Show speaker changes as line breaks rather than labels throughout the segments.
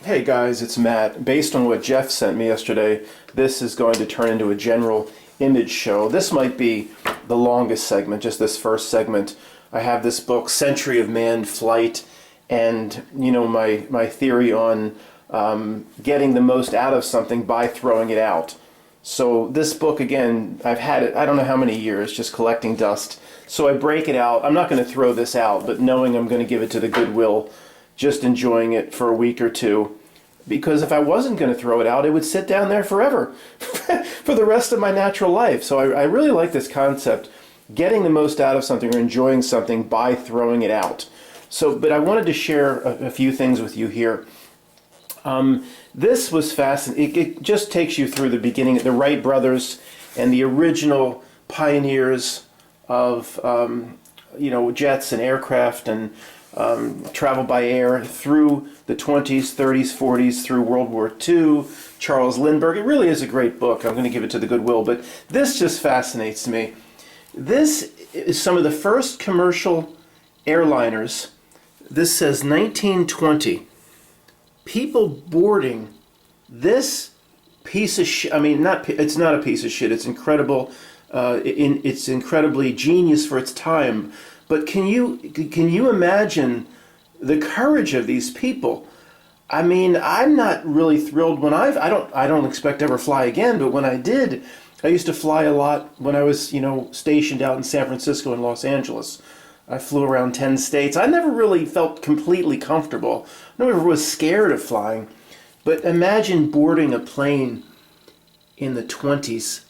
Hey guys, it's Matt. Based on what Jeff sent me yesterday, this is going to turn into a general image show. This might be the longest segment, just this first segment. I have this book, Century of Manned Flight, and my theory on getting the most out of something by throwing it out. So this book, again, I've had it, I don't know how many years, just collecting dust. So I break it out. I'm not going to throw this out, but knowing I'm going to give it to the Goodwill, just enjoying it for a week or two. Because if I wasn't going to throw it out, it would sit down there forever for the rest of my natural life. So I really like this concept, getting the most out of something or enjoying something by throwing it out. So, but I wanted to share a few things with you here. This was fascinating. It just takes you through the beginning, the Wright brothers and the original pioneers of jets and aircraft and travel by air through the 20s, 30s, 40s, through World War II, Charles Lindbergh. It really is a great book. I'm going to give it to the Goodwill, but this just fascinates me. This is some of the first commercial airliners. This says 1920. People boarding this piece of shit. I mean, it's not a piece of shit. It's incredible. It's incredibly genius for its time. But can you imagine the courage of these people? I mean, I'm not really thrilled when I don't expect to ever fly again, but when I did, I used to fly a lot when I was, stationed out in San Francisco and Los Angeles. I flew around 10 states. I never really felt completely comfortable. I never was scared of flying. But imagine boarding a plane in the 20s.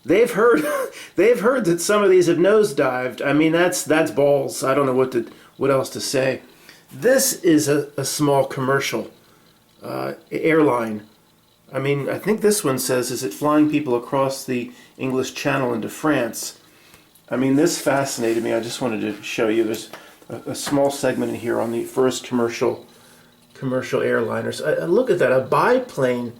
They've heard that some of these have nosedived. I mean, that's balls. I don't know what else to say. This is a small commercial airline. I mean, I think this one says, is it flying people across the English Channel into France? I mean, this fascinated me. I just wanted to show you. There's a small segment in here on the first commercial airliners. Look at that, a biplane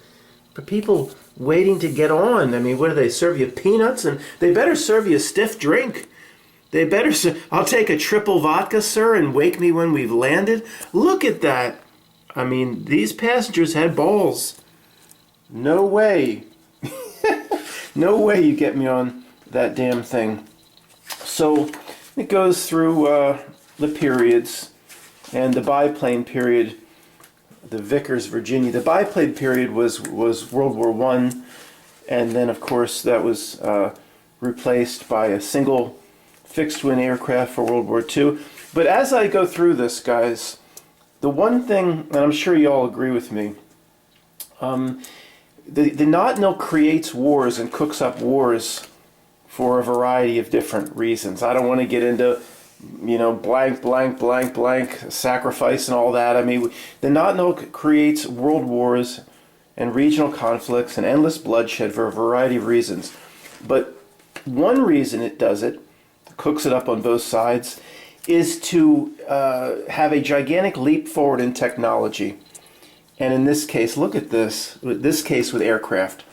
for people waiting to get on. I mean, what do they serve you? Peanuts? And they better serve you a stiff drink. They better I'll take a triple vodka, sir, and wake me when we've landed. Look at that. I mean, these passengers had balls. No way. No way you get me on that damn thing. So it goes through the periods, and the biplane period, the Vickers, Virginia. The biplane period was World War I, and then of course that was replaced by a single fixed-wing aircraft for World War II. But as I go through this, guys, the one thing, and I'm sure you all agree with me, the notnilC creates wars and cooks up wars for a variety of different reasons. I don't want to get into blank, sacrifice and all that. I mean, the notnilC creates world wars and regional conflicts and endless bloodshed for a variety of reasons. But one reason it does it, cooks it up on both sides, is to have a gigantic leap forward in technology. And in this case, look at this case with aircraft.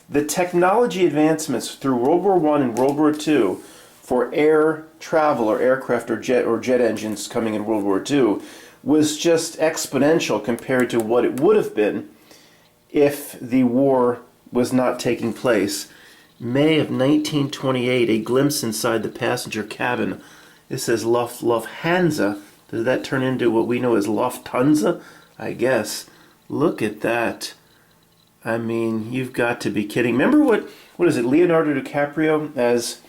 The technology advancements through World War I and World War II for air travel or aircraft or jet engines coming in World War II was just exponential compared to what it would have been if the war was not taking place. May of 1928, a glimpse inside the passenger cabin. It says Lufthansa. Does that turn into what we know as Lufthansa? I guess. Look at that. I mean, you've got to be kidding. Remember what is it, Leonardo DiCaprio as,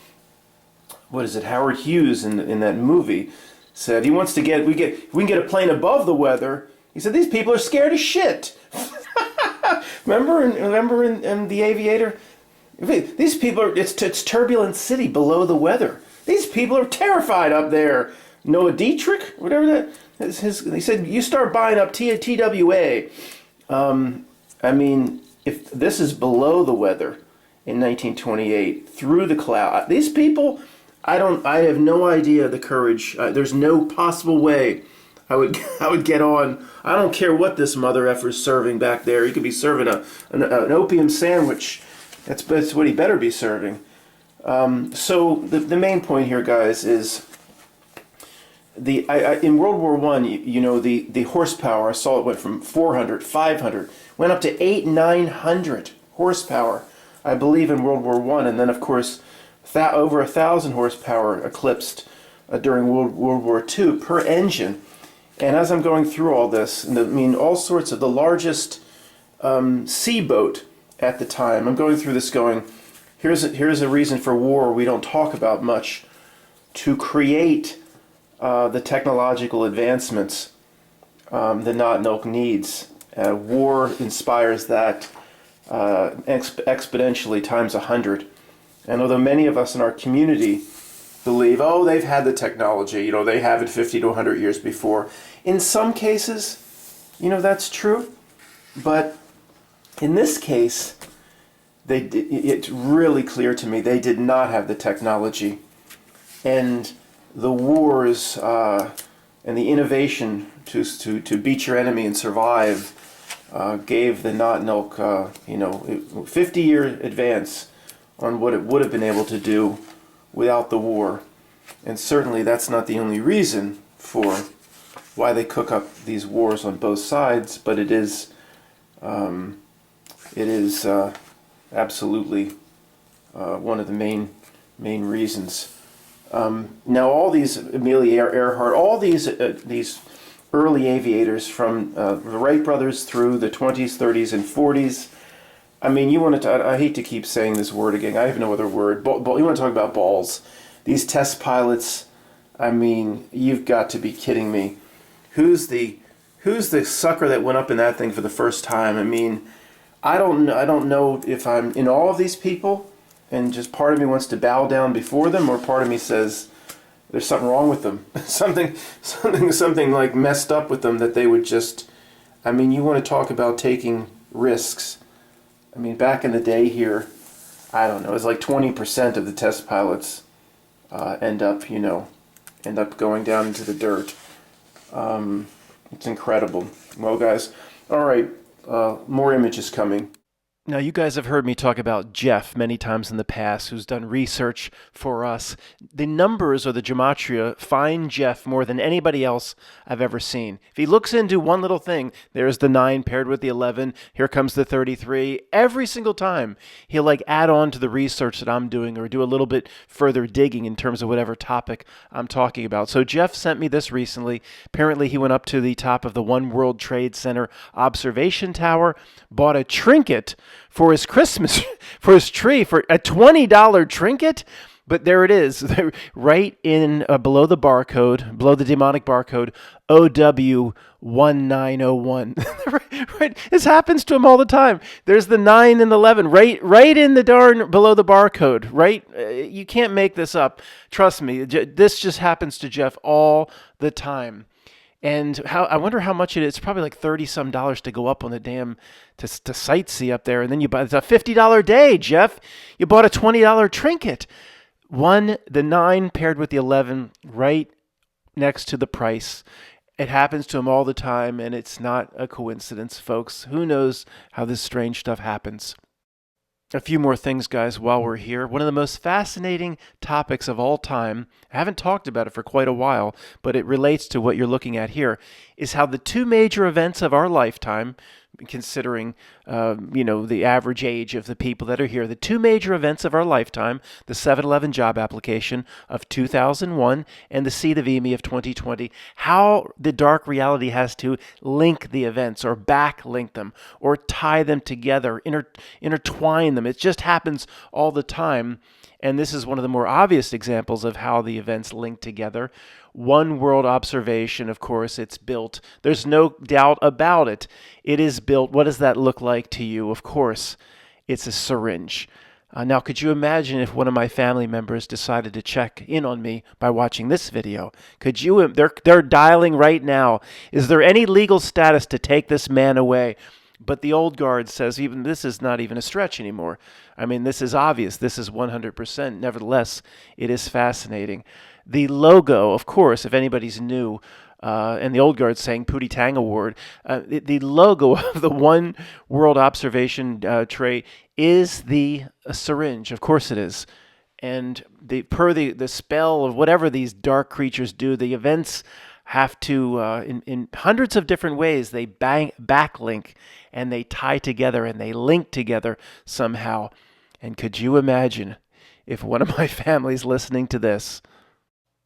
what is it, Howard Hughes in that movie said he wants to we can get a plane above the weather. He said these people are scared of shit. remember in The Aviator? These people are, it's turbulent city below the weather. These people are terrified up there. Noah Dietrich, whatever that is he said, you start buying up TWA. I mean, if this is below the weather in 1928, through the cloud, these people, I have no idea the courage. There's no possible way I would get on. I don't care what this mother effer's serving back there. He could be serving an opium sandwich. That's what he better be serving. So the main point here, guys, is in World War One, the horsepower, I saw it went from 400, 500, went up to 900 horsepower, I believe, in World War One, and then of course over 1,000 horsepower eclipsed during World War Two per engine. And as I'm going through all this, and I mean all sorts of the largest sea boat at the time, I'm going through this going, here's a reason for war we don't talk about much, to create the technological advancements the notnilC needs. War inspires that exponentially times 100. And although many of us in our community believe, oh, they've had the technology, they have it 50 to 100 years before. In some cases, that's true. But in this case, it's really clear to me they did not have the technology. And the wars and the innovation to beat your enemy and survive gave the notnilC 50-year advance on what it would have been able to do without the war. And certainly that's not the only reason for why they cook up these wars on both sides, but it is absolutely one of the main reasons. Now, all these Amelia Earhart, all these early aviators from the Wright brothers through the 20s, 30s, and 40s. I mean, I hate to keep saying this word again. I have no other word. You want to talk about balls? These test pilots. I mean, you've got to be kidding me. Who's the sucker that went up in that thing for the first time? I mean, I don't know if I'm in awe of these people, and just part of me wants to bow down before them, or part of me says there's something wrong with them. something like messed up with them that they would just. I mean, you want to talk about taking risks. I mean, back in the day here, I don't know, it's like 20% of the test pilots end up going down into the dirt. It's incredible. Well, guys, all right, more images coming. Now, you guys have heard me talk about Jeff many times in the past, who's done research for us. The numbers or the gematria find Jeff more than anybody else I've ever seen. If he looks into one little thing, there's the 9 paired with the 11, here comes the 33. Every single time, he'll add on to the research that I'm doing or do a little bit further digging in terms of whatever topic I'm talking about. So Jeff sent me this recently. Apparently, he went up to the top of the One World Trade Center observation tower, bought a trinket for his Christmas, for his tree, for a $20 trinket. But there it is, right in below the barcode, below the demonic barcode, OW1901. Right, this happens to him all the time. There's the 9 and the 11, right in the darn below the barcode. Right, you can't make this up. Trust me, this just happens to Jeff all the time. And I wonder how much it is. It's probably like $30-some to go up on the damn to sightsee up there, and then it's a $50 day, Jeff. You bought a $20 trinket. The 9 paired with the 11, right next to the price. It happens to him all the time, and it's not a coincidence, folks. Who knows how this strange stuff happens? A few more things, guys, while we're here. One of the most fascinating topics of all time, I haven't talked about it for quite a while, but it relates to what you're looking at here, is how the two major events of our lifetime, considering, the average age of the people that are here, the two major events of our lifetime, the 7-Eleven job application of 2001 and the seed of EME of 2020, how the dark reality has to link the events or backlink them or tie them together, intertwine them. It just happens all the time. And this is one of the more obvious examples of how the events link together. One world observation, of course, it's built. There's no doubt about it. It is built. What does that look like to you? Of course, it's a syringe. Now, could you imagine if one of my family members decided to check in on me by watching this video? Could you? They're dialing right now. Is there any legal status to take this man away? But the old guard says even this is not even a stretch anymore. I mean, this is obvious. This is 100%. Nevertheless, it is fascinating. The logo, of course, if anybody's new, and the old guard saying Pootie Tang Award, the logo of the One World Observation tray is the syringe. Of course it is. And per the spell of whatever these dark creatures do, the events have to, in hundreds of different ways, they backlink and they tie together and they link together somehow. And could you imagine if one of my family's listening to this?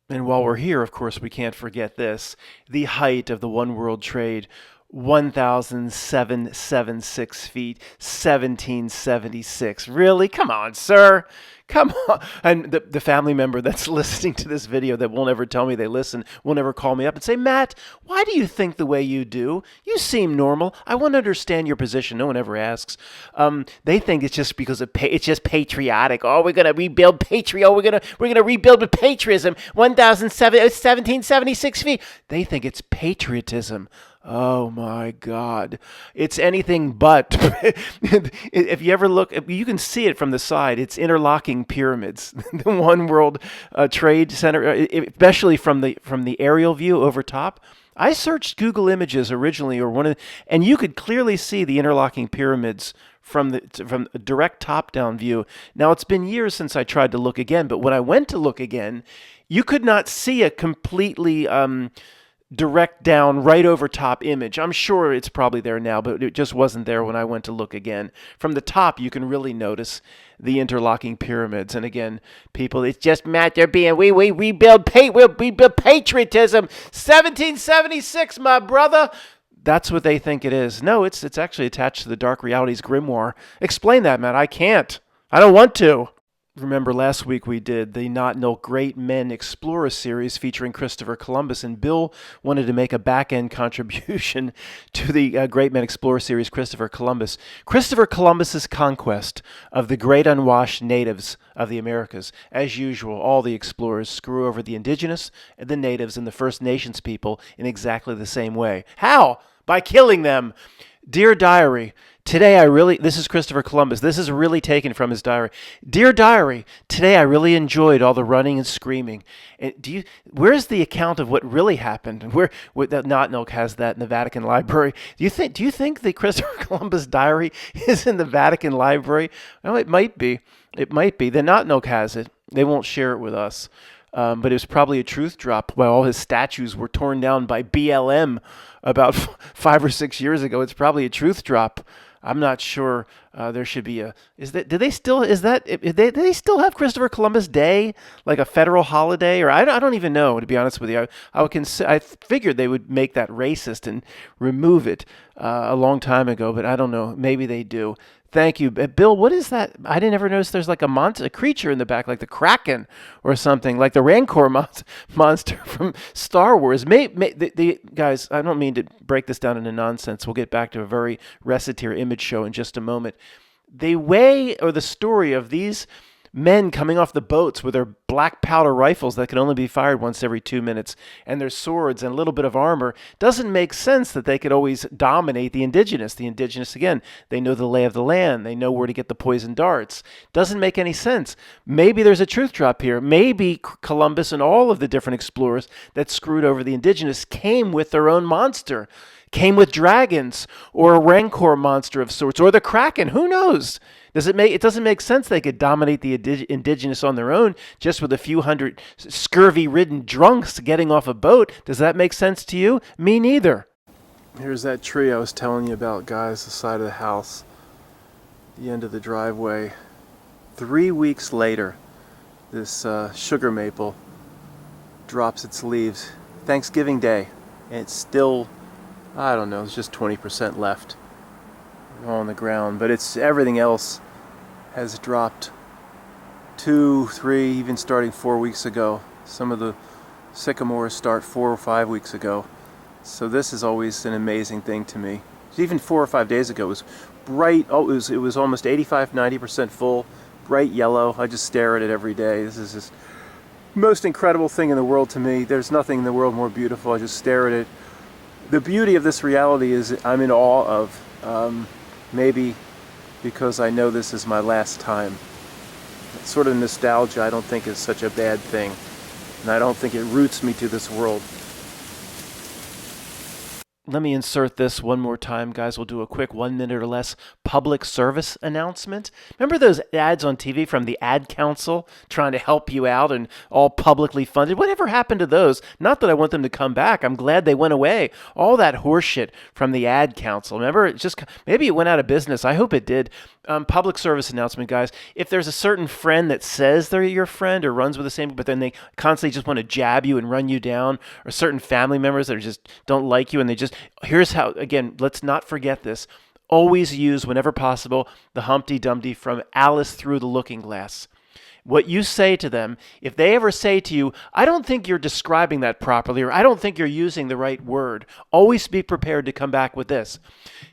And while we're here, of course, we can't forget this. The height of the one world trade, 1,776 feet, 1776. Really? Come on, sir. Come on. And the family member that's listening to this video that won't ever tell me they listen will never call me up and say, Matt, why do you think the way you do? You seem normal. I want to understand your position. No one ever asks. They think it's just because it's just patriotic. Oh, we're gonna rebuild we're gonna rebuild with patriotism. 1,1776 feet. They think it's patriotism. Oh my God. It's anything but. If you ever look, you can see it from the side. It's interlocking pyramids. The One World Trade Center, especially from the aerial view over top. I searched Google Images originally, and you could clearly see the interlocking pyramids from a direct top-down view. Now, it's been years since I tried to look again, but when I went to look again, you could not see a completely direct down, right over top image. I'm sure it's probably there now, but it just wasn't there when I went to look again. From the top, you can really notice the interlocking pyramids. And again, people, it's just Matt, we rebuild patriotism. 1776, my brother. That's what they think it is. No, it's actually attached to the Dark Realities grimoire. Explain that, Matt. I can't. I don't want to. Remember last week we did the Not nilC Great Men Explorer series featuring Christopher Columbus, and Bill wanted to make a back-end contribution to the Great Men Explorer series, Christopher Columbus. Christopher Columbus's conquest of the great unwashed natives of the Americas. As usual, all the explorers screw over the indigenous, the natives, and the First Nations people in exactly the same way. How? By killing them. Dear Diary, this is Christopher Columbus. This is really taken from his diary. Dear Diary, today I really enjoyed all the running and screaming. Where's the account of what really happened? Where that Not nilC has that in the Vatican Library. Do you think the Christopher Columbus diary is in the Vatican Library? Well, it might be. It might be. The Not nilC has it. They won't share it with us. But it was probably a truth drop while all his statues were torn down by BLM about 5 or 6 years ago. It's probably a truth drop. I'm not sure. There should be do they still have Christopher Columbus Day, like a federal holiday? Or I don't even know, to be honest with you. I figured they would make that racist and remove it a long time ago, but I don't know. Maybe they do. Thank you. Bill, what is that? I didn't ever notice there's like a creature in the back, like the Kraken or something, like the Rancor monster from Star Wars. Guys, I don't mean to break this down into nonsense. We'll get back to a very Reciteer image show in just a moment. The story of these men coming off the boats with their black powder rifles that can only be fired once every 2 minutes, and their swords and a little bit of armor, doesn't make sense that they could always dominate the indigenous. The indigenous, again, they know the lay of the land. They know where to get the poison darts. Doesn't make any sense. Maybe there's a truth drop here. Maybe Columbus and all of the different explorers that screwed over the indigenous came with their own monster, came with dragons, or a Rancor monster of sorts, or the Kraken. Who knows? It doesn't make sense they could dominate the indigenous on their own just with a few hundred scurvy-ridden drunks getting off a boat. Does that make sense to you? Me neither. Here's that tree I was telling you about, guys, the side of the house, the end of the driveway. 3 weeks later, this sugar maple drops its leaves. Thanksgiving Day, and it's still, I don't know, it's just 20% left on the ground, but everything else has dropped 2, 3, even starting 4 weeks ago. Some of the sycamores start 4 or 5 weeks ago. So this is always an amazing thing to me. Even 4 or 5 days ago, it was bright. It was almost 85-90% full, bright yellow. I just stare at it every day. This is just the most incredible thing in the world to me. There's nothing in the world more beautiful. I just stare at it. The beauty of this reality is I'm in awe of. Maybe because I know this is my last time. That sort of nostalgia I don't think is such a bad thing. And I don't think it roots me to this world. Let me insert this one more time, guys. We'll do a quick 1 minute or less public service announcement. Remember those ads on TV from the Ad Council trying to help you out and all publicly funded? Whatever happened to those? Not that I want them to come back. I'm glad they went away. All that horseshit from the Ad Council. Remember, maybe it went out of business. I hope it did. Public service announcement, guys. If there's a certain friend that says they're your friend or runs with the same, but then they constantly just want to jab you and run you down, or certain family members that just don't like you and here's how, again, let's not forget this. Always use, whenever possible, the Humpty Dumpty from Alice Through the Looking Glass. What you say to them, if they ever say to you, I don't think you're describing that properly, or I don't think you're using the right word, always be prepared to come back with this.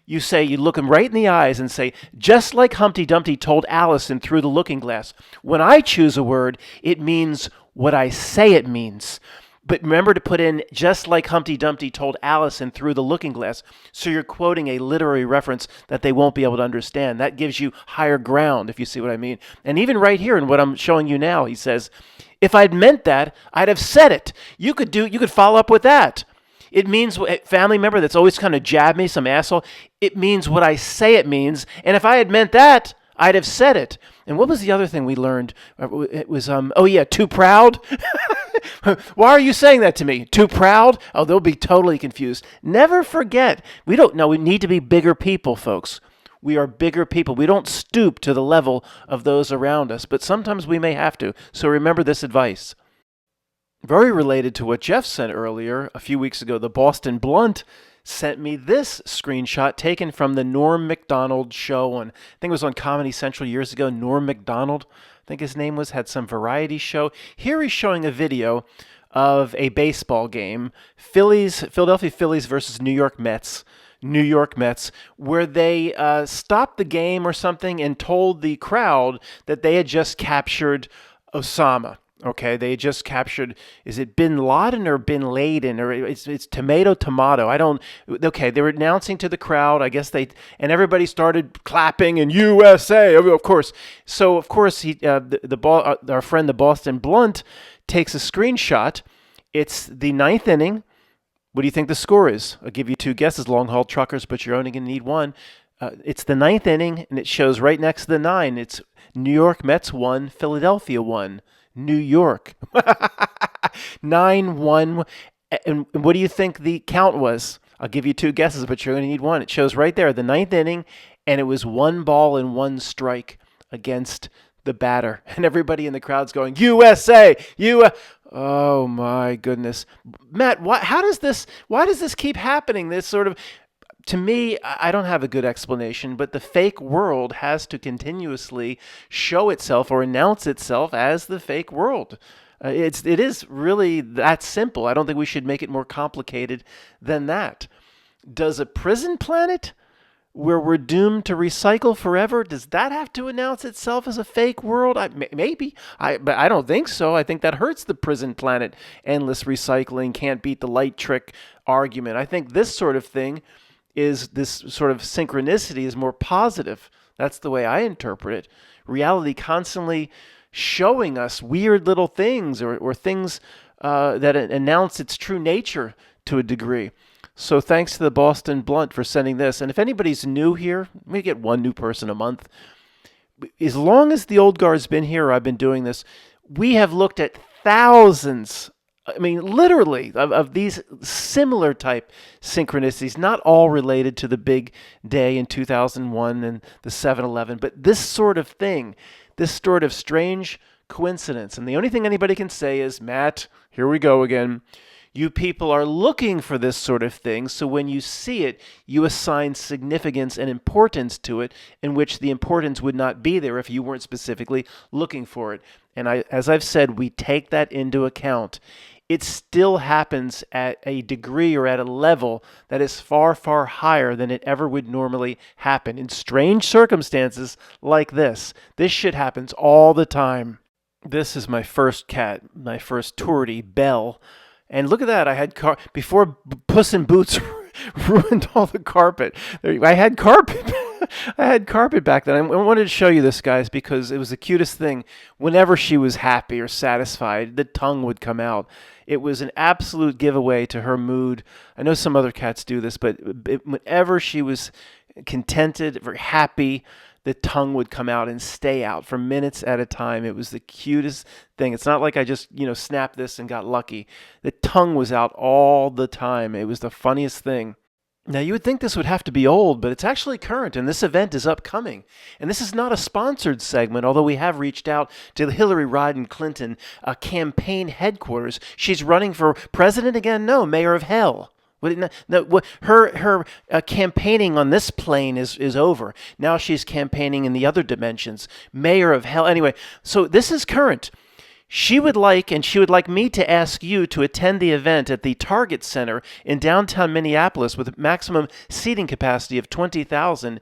You look them right in the eyes and say, just like Humpty Dumpty told Alice in Through the Looking Glass, when I choose a word, it means what I say it means. But remember to put in, just like Humpty Dumpty told Alice in Through the Looking Glass, so you're quoting a literary reference that they won't be able to understand. That gives you higher ground, if you see what I mean. And even right here in what I'm showing you now, he says, if I'd meant that, I'd have said it. You could follow up with that. It means, family member that's always kind of jab me, some asshole, it means what I say it means. And if I had meant that, I'd have said it. And what was the other thing we learned? It was, too proud. Why are you saying that to me? Too proud? Oh, they'll be totally confused. Never forget, we need to be bigger people, folks. We are bigger people. We don't stoop to the level of those around us, but sometimes we may have to. So remember this advice. Very related to what Jeff sent earlier, a few weeks ago, the Boston Blunt sent me this screenshot taken from the Norm Macdonald show on, I think it was on Comedy Central years ago. Norm Macdonald, I think his name was, had some variety show. Here he's showing a video of a baseball game, Philadelphia Phillies versus New York Mets, where they stopped the game or something and told the crowd that they had just captured Osama. Okay, they just captured, is it Bin Laden or Bin Laden, or it's tomato. They were announcing to the crowd, I guess and everybody started clapping and USA, of course. So, of course, our friend, the Boston Blunt, takes a screenshot. It's the ninth inning. What do you think the score is? I'll give you two guesses, long haul truckers, but you're only going to need one. It's the ninth inning, and it shows right next to the 9. It's New York Mets 1, Philadelphia 1. New York. 9-1. And what do you think the count was? I'll give you two guesses, but you're going to need one. It shows right there, the ninth inning, and it was 1 ball and 1 strike against the batter. And everybody in the crowd's going, USA! Oh my goodness. Matt, why does this keep happening? This sort of, to me, I don't have a good explanation, but the fake world has to continuously show itself or announce itself as the fake world. It is really that simple. I don't think we should make it more complicated than that. Does a prison planet where we're doomed to recycle forever, does that have to announce itself as a fake world? Maybe. But I don't think so. I think that hurts the prison planet. Endless recycling can't beat the light trick argument. I think this sort of thing this sort of synchronicity is more positive. That's the way I interpret it. Reality constantly showing us weird little things or things that announce its true nature to a degree. So thanks to the Boston Blunt for sending this. And if anybody's new here, we get one new person a month. As long as the old guard's been here, or I've been doing this, we have looked at thousands, literally, of these similar type synchronicities, not all related to the big day in 2001 and the 7/11, but this sort of thing, this sort of strange coincidence. And the only thing anybody can say is, Matt, here we go again. You people are looking for this sort of thing, so when you see it, you assign significance and importance to it, in which the importance would not be there if you weren't specifically looking for it. And as I've said, we take that into account. It still happens at a degree or at a level that is far, far higher than it ever would normally happen. In strange circumstances like this shit happens all the time. This is my first cat, my first tourty, Belle. And look at that, I had before Puss in Boots ruined all the carpet. I had carpet. I had carpet back then. I wanted to show you this, guys, because it was the cutest thing. Whenever she was happy or satisfied, the tongue would come out. It was an absolute giveaway to her mood. I know some other cats do this, but whenever she was contented, very happy, the tongue would come out and stay out for minutes at a time. It was the cutest thing. It's not like I just, snapped this and got lucky. The tongue was out all the time. It was the funniest thing. Now, you would think this would have to be old, but it's actually current, and this event is upcoming. And this is not a sponsored segment, although we have reached out to the Hillary Rodham Clinton campaign headquarters. She's running for president again? No, mayor of hell. Her campaigning on this plane is over. Now she's campaigning in the other dimensions. Mayor of hell. Anyway, so this is current. She would like me to ask you to attend the event at the Target Center in downtown Minneapolis with a maximum seating capacity of 20,000.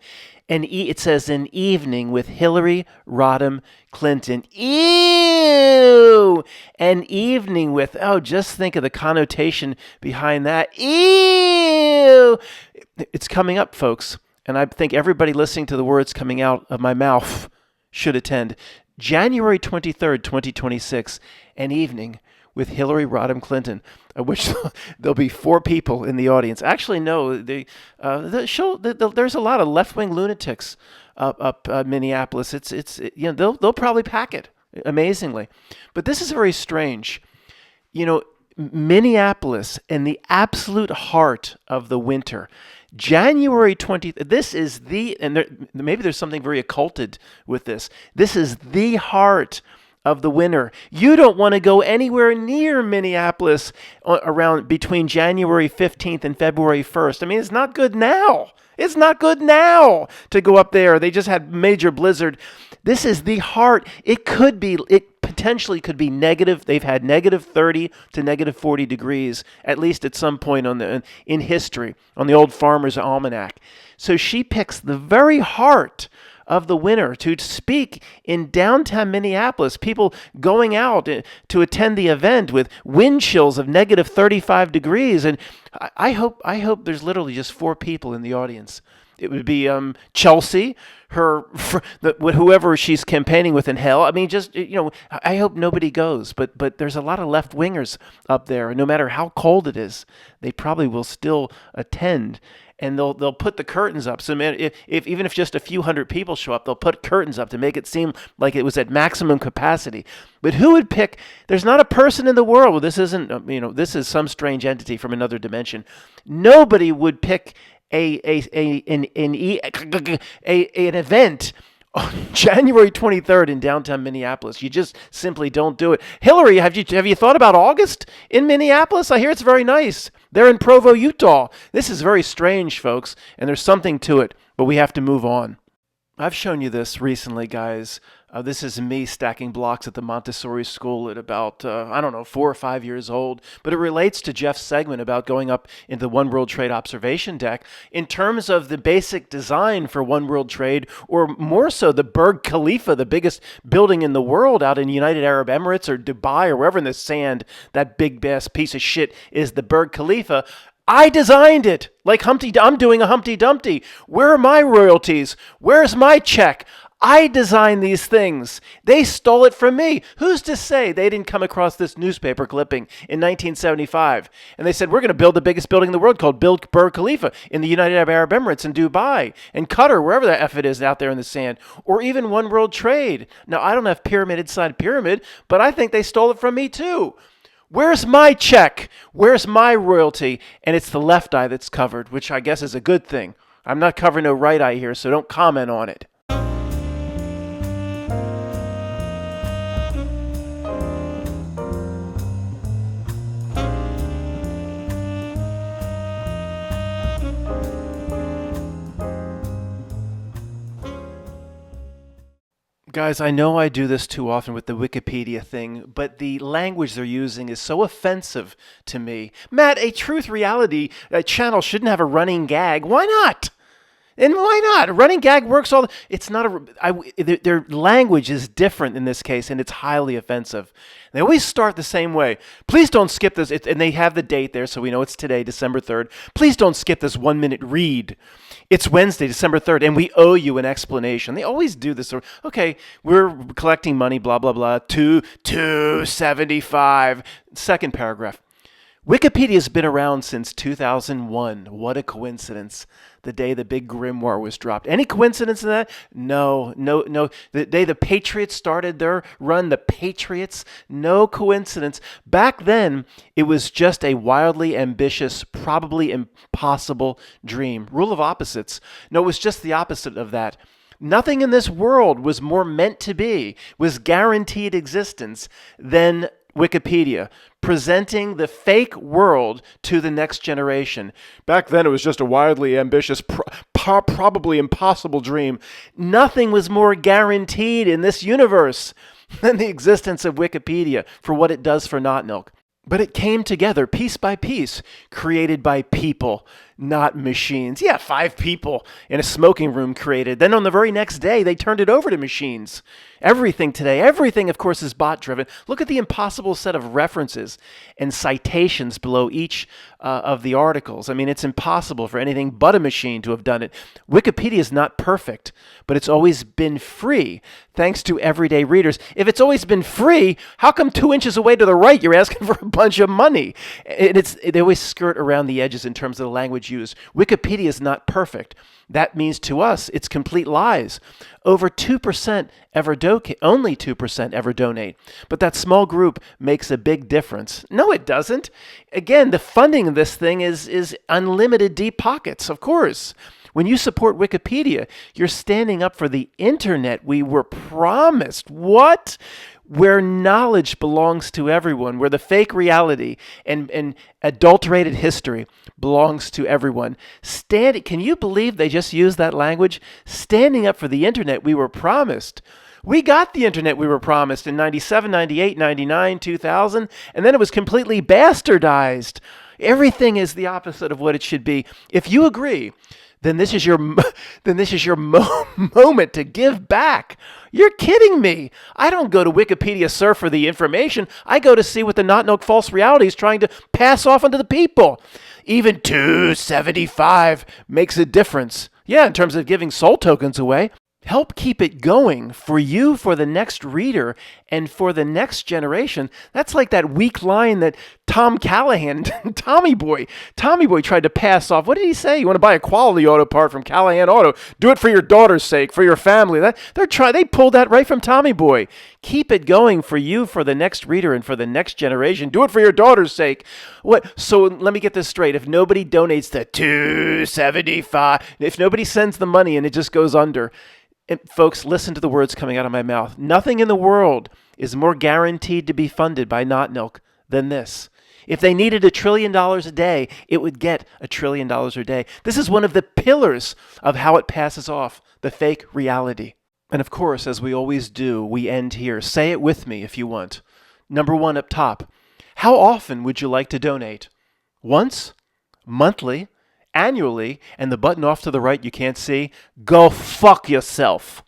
And it says an evening with Hillary Rodham Clinton. Ew! An evening with, just think of the connotation behind that. Ew! It's coming up, folks. And I think everybody listening to the words coming out of my mouth should attend. January 23rd, 2026, an evening with Hillary Rodham Clinton, which there'll be 4 people in the audience. Actually, no, there's a lot of left-wing lunatics up Minneapolis. They'll probably pack it amazingly, but this is very strange. Minneapolis in the absolute heart of the winter. January 20th, this is maybe there's something very occulted with this. This is the heart of the winter. You don't want to go anywhere near Minneapolis around between January 15th and February 1st. I mean, it's not good now. It's not good now to go up there. They just had major blizzard. This is the heart. It potentially could be negative. They've had negative 30 to negative 40 degrees, at least at some point in history, on the old Farmer's Almanac. So she picks the very heart of the winter to speak in downtown Minneapolis, people going out to attend the event with wind chills of negative 35 degrees. And I hope there's literally just 4 people in the audience. It would be Chelsea, whoever she's campaigning with in hell. I mean, I hope nobody goes. But there's a lot of left-wingers up there. No matter how cold it is, they probably will still attend. And they'll put the curtains up. So man, even if just a few hundred people show up, they'll put curtains up to make it seem like it was at maximum capacity. But who would pick? There's not a person in the world. Well, this isn't. This is some strange entity from another dimension. Nobody would pick an event on January 23rd in downtown Minneapolis. You just simply don't do it. Hillary, have you thought about August in Minneapolis? I hear it's very nice. They're in Provo, Utah. This is very strange, folks, and there's something to it, but we have to move on. I've shown you this recently, guys. This is me stacking blocks at the Montessori school at about, 4 or 5 years old. But it relates to Jeff's segment about going up into the One World Trade observation deck in terms of the basic design for One World Trade, or more so the Burj Khalifa, the biggest building in the world out in United Arab Emirates or Dubai or wherever in the sand that big ass piece of shit is the Burj Khalifa. I designed it. I'm doing a Humpty Dumpty. Where are my royalties? Where's my check? I designed these things. They stole it from me. Who's to say they didn't come across this newspaper clipping in 1975? And they said, we're going to build the biggest building in the world called Burj Khalifa in the United Arab Emirates and Dubai and Qatar, wherever the F it is out there in the sand, or even One World Trade. Now, I don't have pyramid inside pyramid, but I think they stole it from me too. Where's my check? Where's my royalty? And it's the left eye that's covered, which I guess is a good thing. I'm not covering no right eye here, so don't comment on it. Guys, I know I do this too often with the Wikipedia thing, but the language they're using is so offensive to me. Matt, a truth reality channel shouldn't have a running gag. Why not? And why not? A running gag works all. It's not their language is different in this case, and it's highly offensive. They always start the same way. Please don't skip this. And they have the date there, so we know it's today, December 3rd. Please don't skip this 1-minute read. It's Wednesday, December 3rd, and we owe you an explanation. They always do this. Okay, we're collecting money, blah, blah, blah, 275. Second paragraph. Wikipedia's been around since 2001. What a coincidence. The day the big grimoire was dropped. Any coincidence in that? No. The day the Patriots started their run, the Patriots, no coincidence. Back then, it was just a wildly ambitious, probably impossible dream. Rule of opposites. No, it was just the opposite of that. Nothing in this world was more meant to be, was guaranteed existence than Wikipedia, presenting the fake world to the next generation. Back then, it was just a wildly ambitious, probably impossible dream. Nothing was more guaranteed in this universe than the existence of Wikipedia for what it does for notnilC. But it came together piece by piece, created by people, not machines. Yeah, 5 people in a smoking room created. Then on the very next day, they turned it over to machines. Everything today, everything, of course, is bot-driven. Look at the impossible set of references and citations below each of the articles. I mean, it's impossible for anything but a machine to have done it. Wikipedia is not perfect, but it's always been free, thanks to everyday readers. If it's always been free, how come 2 inches away to the right you're asking for a bunch of money? They always skirt around the edges in terms of the language used. Wikipedia is not perfect. That means to us, it's complete lies. Over 2% only 2% ever donate. But that small group makes a big difference. No, it doesn't. Again, the funding of this thing is unlimited deep pockets, of course. When you support Wikipedia, you're standing up for the internet we were promised. What? Where knowledge belongs to everyone, where the fake reality and adulterated history belongs to everyone. Can you believe they just used that language? Standing up for the internet we were promised. We got the internet we were promised in 97, 98, 99, 2000, and then it was completely bastardized. Everything is the opposite of what it should be. If you agree, then this is your moment to give back. You're kidding me. I don't go to Wikipedia surf for the information. I go to see what the notnilC false reality is trying to pass off onto the people. Even 275 makes a difference. Yeah, in terms of giving soul tokens away. Help keep it going for you, for the next reader, and for the next generation. That's like that weak line that Tom Callahan, Tommy Boy tried to pass off. What did he say? You want to buy a quality auto part from Callahan Auto? Do it for your daughter's sake, for your family. They pulled that right from Tommy Boy. Keep it going for you, for the next reader, and for the next generation. Do it for your daughter's sake. What? So let me get this straight. If nobody donates the 275, if nobody sends the money and it just goes under. And folks, listen to the words coming out of my mouth. Nothing in the world is more guaranteed to be funded by notnilC than this. If they needed $1 trillion a day, it would get $1 trillion a day. This is one of the pillars of how it passes off the fake reality. And of course, as we always do, we end here. Say it with me if you want. Number 1 up top. How often would you like to donate? Once? Monthly? Annually? And the button off to the right you can't see? Go fuck yourself.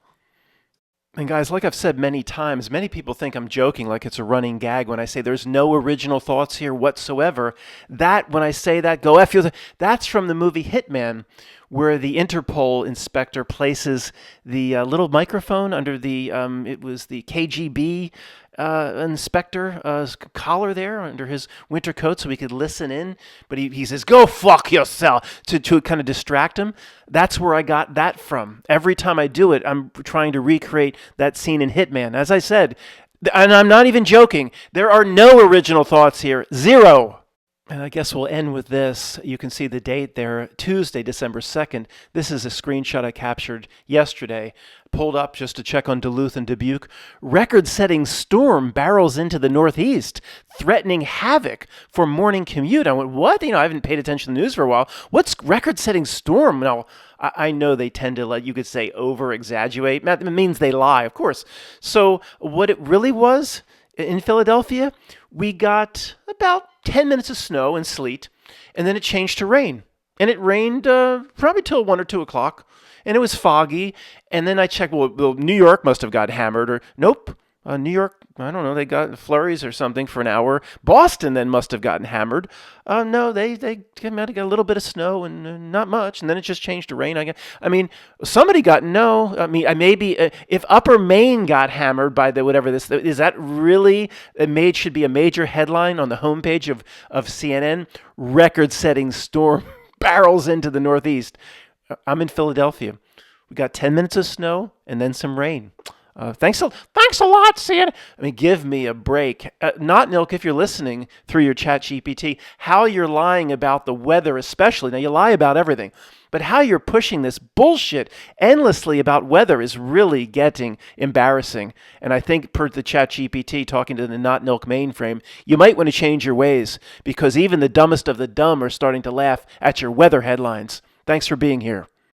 And guys, like I've said many times, many people think I'm joking, like it's a running gag when I say there's no original thoughts here whatsoever. When I say that, go F you. That's from the movie Hitman, where the Interpol inspector places the little microphone under it was the KGB inspector collar there under his winter coat so he could listen in. But he says, go fuck yourself, to kind of distract him. That's where I got that from. Every time I do it, I'm trying to recreate that scene in Hitman. As I said, and I'm not even joking, there are no original thoughts here. Zero. And I guess we'll end with this. You can see the date there, Tuesday, December 2nd. This is a screenshot I captured yesterday. Pulled up just to check on Duluth and Dubuque. Record-setting storm barrels into the northeast, threatening havoc for morning commute. I went, what? I haven't paid attention to the news for a while. What's record-setting storm? Now, I know they tend to, you could say, over-exaggerate. That means they lie, of course. So what it really was in Philadelphia, we got about 10 minutes of snow and sleet, and then it changed to rain. And it rained probably till 1 or 2 o'clock, and it was foggy. And then I checked, well, New York must have got hammered, or nope. New York, I don't know, they got flurries or something for an hour. Boston then must have gotten hammered. No, they might have got a little bit of snow and not much, and then it just changed to rain. I mean, somebody got no. I mean, I maybe if Upper Maine got hammered by the whatever this is, that really should be a major headline on the homepage of CNN. Record-setting storm barrels into the Northeast. I'm in Philadelphia. We got 10 minutes of snow and then some rain. Thanks a lot, Sian. I mean, give me a break. Notnilc, if you're listening through your chat GPT, how you're lying about the weather especially. Now, you lie about everything, but how you're pushing this bullshit endlessly about weather is really getting embarrassing. And I think per the chat GPT talking to the Notnilc mainframe, you might want to change your ways because even the dumbest of the dumb are starting to laugh at your weather headlines. Thanks for being here.